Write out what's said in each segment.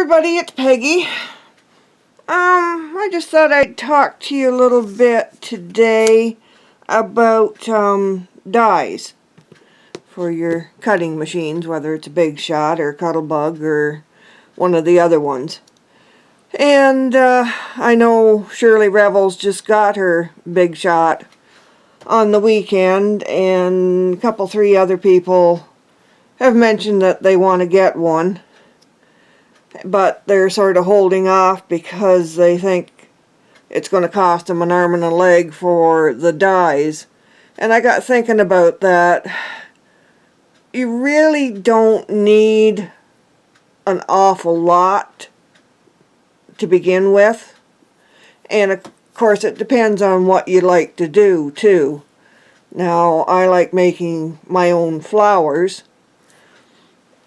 everybody, it's Peggy. I just thought I'd talk to you a little bit today about dies for your cutting machines, whether it's a Big Shot or Cuttlebug or one of the other ones. And I know Shirley Revels just got her Big Shot on the weekend, and a couple, three other people have mentioned that they want to get one. But they're sort of holding off because they think it's going to cost them an arm and a leg for the dies. And I got thinking about that. You really don't need an awful lot to begin with. And of course it depends on what you like to do too. Now I like making my own flowers.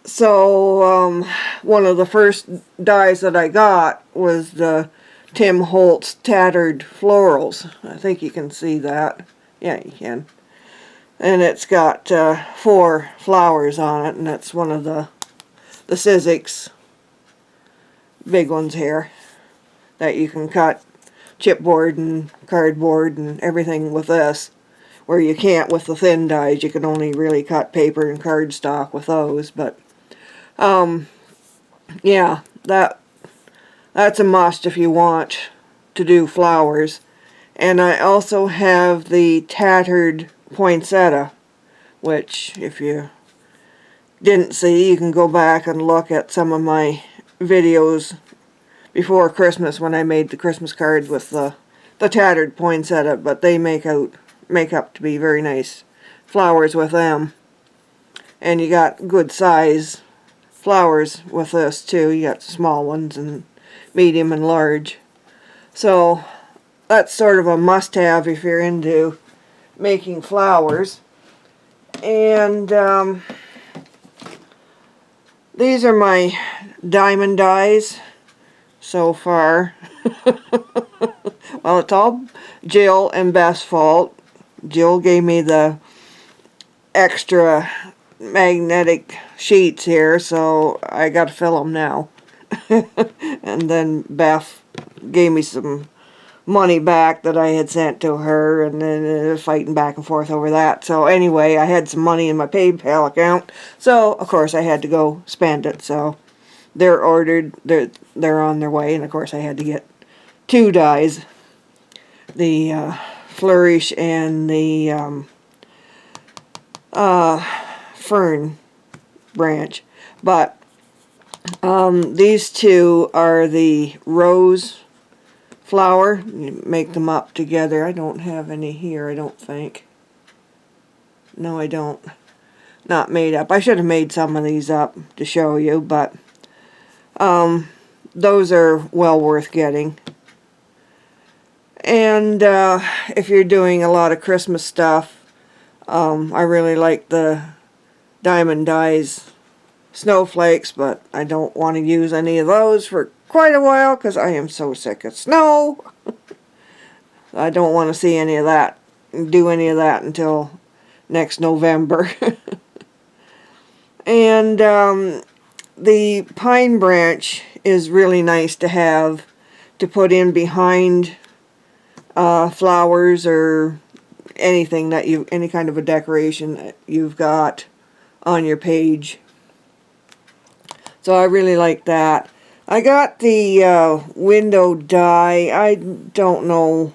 So one of the first dies that I got was the Tim Holtz Tattered Florals. I think you can see that. Yeah, you can. And it's got 4 flowers on it, and that's one of the Sizzix big ones here that you can cut chipboard and cardboard and everything with this, where you can't with the thin dies. You can only really cut paper and cardstock with those. But yeah, that's a must if you want to do flowers. And I also have the Tattered Poinsettia, which if you didn't see, you can go back and look at some of my videos before Christmas when I made the Christmas cards with the Tattered Poinsettia, but they make up to be very nice flowers with them. And you got good size flowers with this too. You got small ones and medium and large. So that's sort of a must-have if you're into making flowers. And these are my diamond dies so far. Well, it's all Jill and Beth's fault. Jill gave me the extra magnetic sheets here, so I got to fill them now. And then Beth gave me some money back that I had sent to her, and then fighting back and forth over that. So anyway, I had some money in my PayPal account, so of course I had to go spend it. So they're ordered, they're on their way, and of course I had to get 2 dies, the Flourish and the Fern branch. But these 2 are the rose flower. You make them up together. I don't have any here, I don't think. No, I don't. Not made up. I should have made some of these up to show you, but those are well worth getting. And if you're doing a lot of Christmas stuff, I really like the Diamond Dies snowflakes, but I don't want to use any of those for quite a while because I am so sick of snow. I don't want to see any of that, do any of that until next November. And the pine branch is really nice to have to put in behind flowers or anything that any kind of a decoration that you've got on your page. So I really like that. I got the window die. I don't know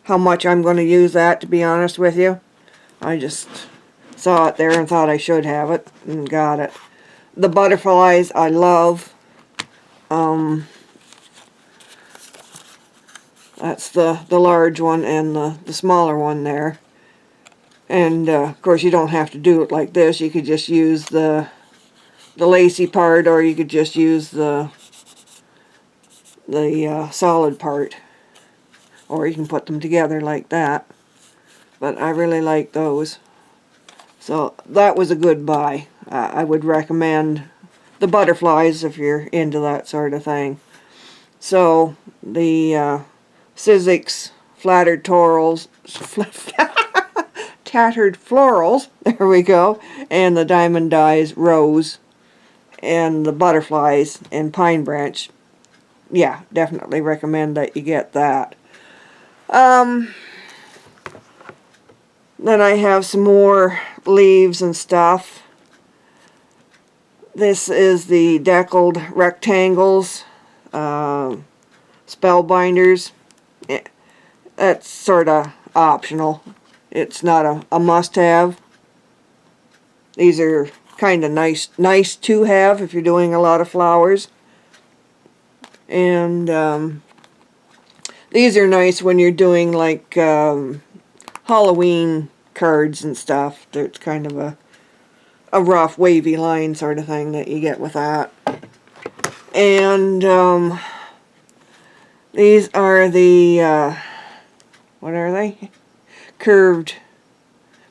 how much I'm going to use that, to be honest with you. I just saw it there and thought I should have it and got it. The butterflies I love. That's the large one and the smaller one there. And of course you don't have to do it like this. You could just use the lacy part, or you could just use the solid part, or you can put them together like that. But I really like those. So that was a good buy. I would recommend the butterflies if you're into that sort of thing. So the Sizzix Tattered Florals, there we go, and the Diamond Dies Rose and the butterflies and pine branch. Yeah, definitely recommend that you get that. Then I have some more leaves and stuff. This is the deckled rectangles, spellbinders. That's sort of optional. It's not a must-have. These are kind of nice to have if you're doing a lot of flowers. And these are nice when you're doing like Halloween cards and stuff. There's kind of a rough wavy line sort of thing that you get with that. And these are the what are they? Curved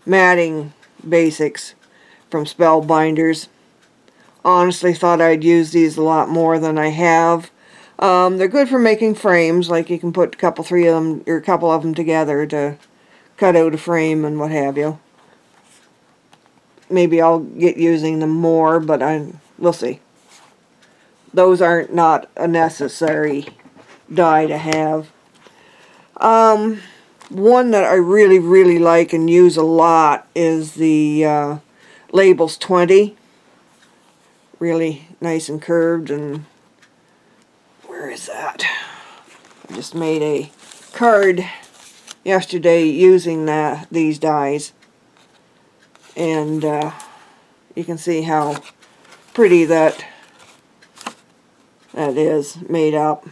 matting basics from Spellbinders. Honestly thought I'd use these a lot more than I have. They're good for making frames, like you can put a couple of them together to cut out a frame and what have you. Maybe I'll get using them more, but we'll see. Those aren't not a necessary die to have. One that I really like and use a lot is the Labels 20. Really nice and curved. And where is that? I just made a card yesterday using these dies, and you can see how pretty that is made up.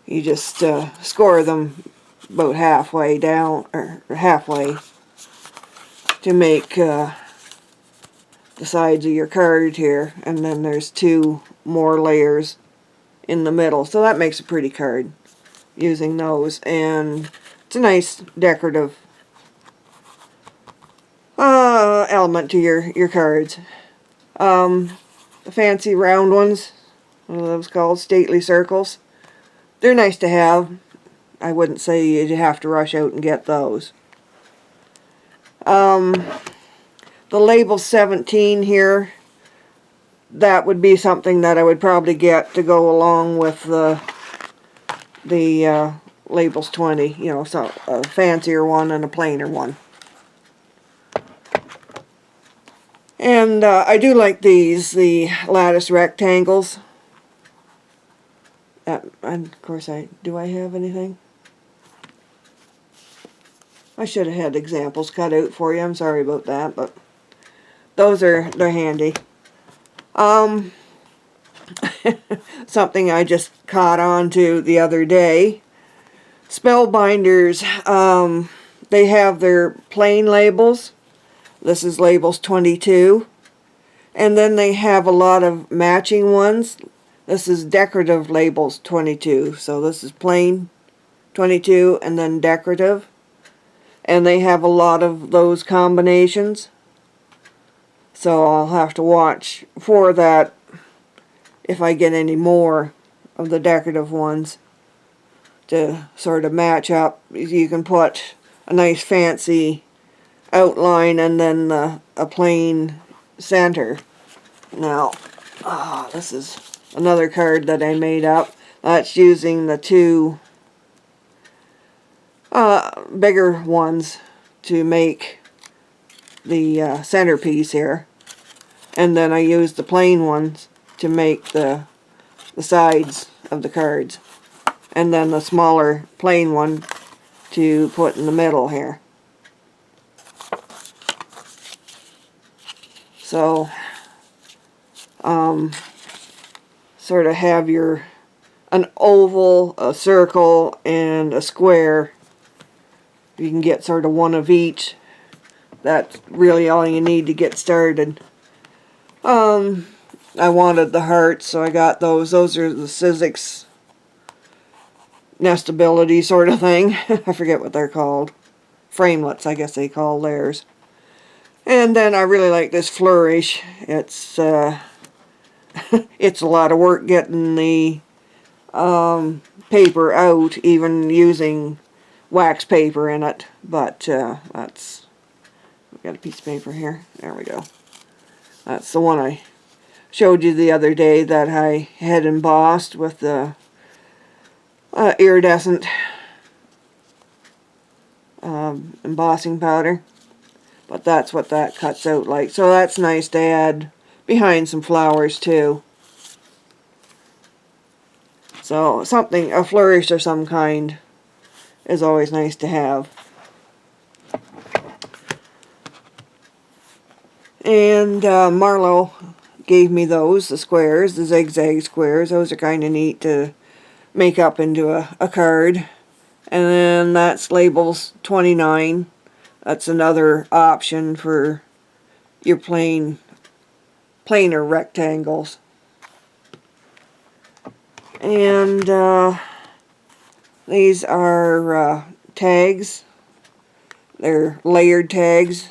You just score them about halfway down, or halfway, to make the sides of your card here, and then there's 2 more layers in the middle, so that makes a pretty card using those. And it's a nice decorative element to your cards. The fancy round ones, what are those called? Stately circles. They're nice to have. I wouldn't say you'd have to rush out and get those. The label 17 here, that would be something that I would probably get to go along with the labels 20. You know, so a fancier one and a plainer one. And I do like these, the lattice rectangles. And of course, do I have anything? I should have had examples cut out for you. I'm sorry about that, but they're handy. Something I just caught on to the other day. Spellbinders, they have their plain labels. This is labels 22. And then they have a lot of matching ones. This is decorative labels 22. So this is plain 22 and then decorative. And they have a lot of those combinations. So I'll have to watch for that if I get any more of the decorative ones to sort of match up. You can put a nice fancy outline and then a plain center. Now, this is another card that I made up. That's using the 2 bigger ones to make the centerpiece here. And then I used the plain ones to make the sides of the cards. And then the smaller plain one to put in the middle here. So, sort of have an oval, a circle, and a square. You can get sort of one of each. That's really all you need to get started. I wanted the hearts, so I got those. Those are the Sizzix nestability sort of thing. I forget what they're called. Framelets, I guess they call theirs. And then I really like this flourish. It's it's a lot of work getting the paper out, even using wax paper in it. But we got a piece of paper here. There we go. That's the one I showed you the other day that I had embossed with the iridescent embossing powder. But that's what that cuts out like. So that's nice to add behind some flowers too. So something, a flourish of some kind is always nice to have. And Marlo gave me those, the squares, the zigzag squares. Those are kind of neat to make up into a card. And then that's labels 29. That's another option for your plainer rectangles. And these are tags. They're layered tags.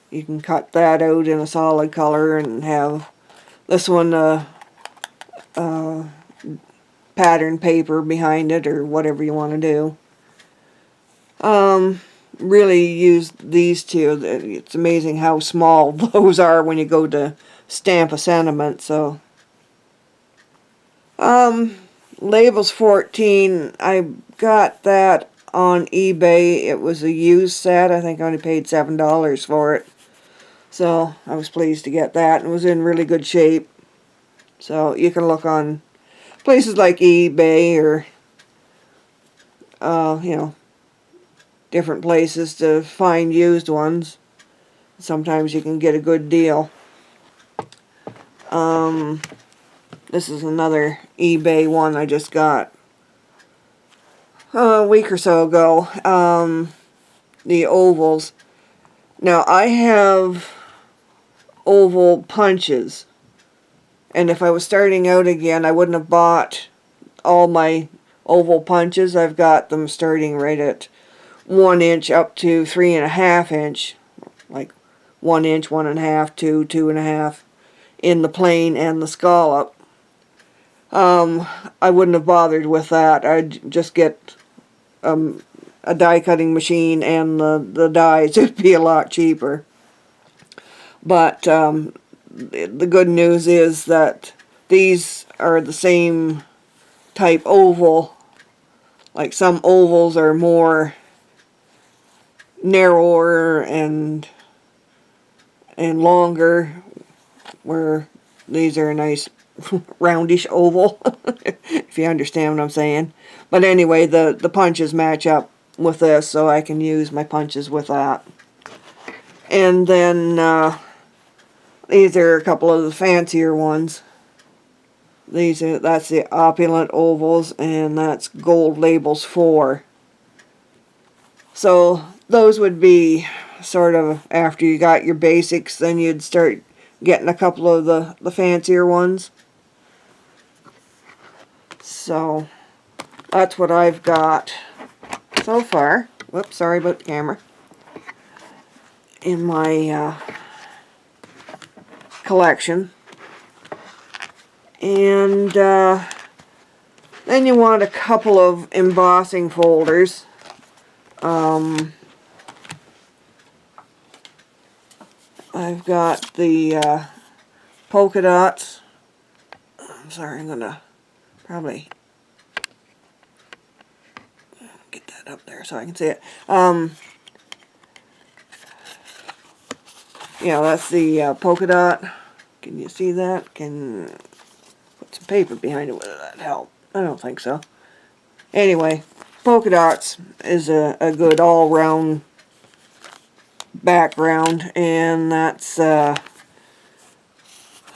You can cut that out in a solid color and have this one pattern paper behind it or whatever you want to do. Really use these two. It's amazing how small those are when you go to stamp a sentiment. So labels 14, I got that on eBay. It was a used set. I think I only paid $7 for it. So I was pleased to get that. It was in really good shape. So you can look on places like eBay or you know, different places to find used ones. Sometimes you can get a good deal. This is another eBay one I just got a week or so ago. The ovals. Now I have oval punches, and if I was starting out again I wouldn't have bought all my oval punches. I've got them starting right at 1 inch up to 3.5 inch, like 1 inch, 1.5, 2, 2.5 in the plain and the scallop. I wouldn't have bothered with that. I'd just get a die cutting machine and the dies. It'd be a lot cheaper. But the good news is that these are the same type oval. Like some ovals are more narrower and longer, where these are a nice roundish oval, if you understand what I'm saying. But anyway, the punches match up with this, so I can use my punches with that. And then these are a couple of the fancier ones. That's the opulent ovals, and that's gold labels 4. So those would be sort of after you got your basics, then you'd start getting a couple of the fancier ones. So that's what I've got so far. Whoops, sorry about the camera. In my collection. And then you want a couple of embossing folders. I've got the polka dots. I'm sorry, I'm gonna probably get that up there so I can see it. Yeah, that's the polka dot. Can you see that? Can put some paper behind it. Whether that help? I don't think so. Anyway, polka dots is a good all-round background, and that's like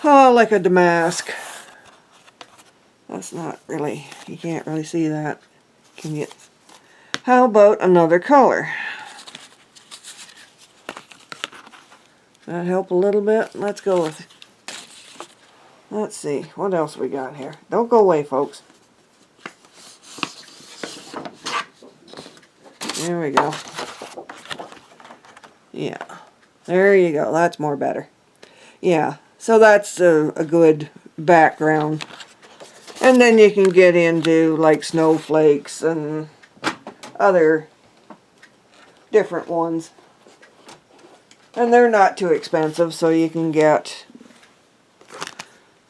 a damask. That's not really, you can't really see that. Can you? How about another color? That help a little bit? Let's go with, let's see, what else we got here? Don't go away, folks. There we go. Yeah, there you go. That's more better. Yeah, so that's a good background. And then you can get into like snowflakes and other different ones. And they're not too expensive, so you can get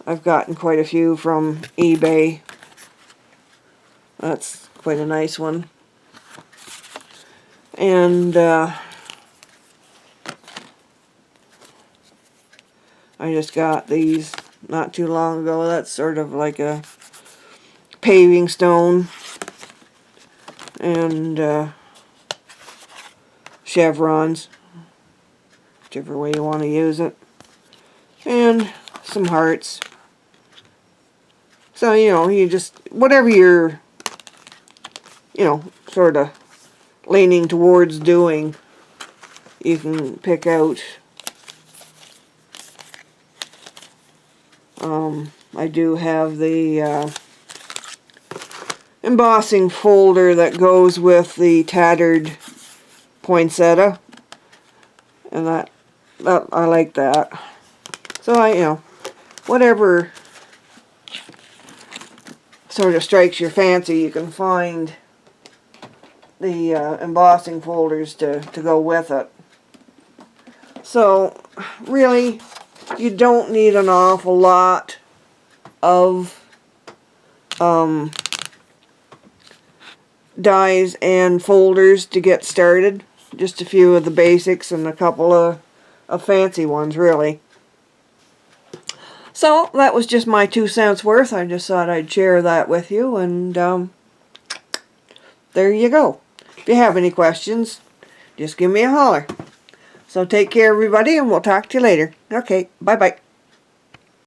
I've gotten quite a few from eBay. That's quite a nice one. And I just got these not too long ago. That's sort of like a paving stone. And chevrons, whichever way you want to use it. And some hearts. So, you know, you just, whatever you're, you know, sort of leaning towards doing, you can pick out. I do have the embossing folder that goes with the tattered poinsettia, and that I like that. So you know, whatever sort of strikes your fancy, you can find the embossing folders to go with it. So really, you don't need an awful lot of dies and folders to get started. Just a few of the basics and a couple of fancy ones, really. So that was just my 2 cents worth. I just thought I'd share that with you, and there you go. If you have any questions, just give me a holler. So take care, everybody, and we'll talk to you later. Okay, bye-bye.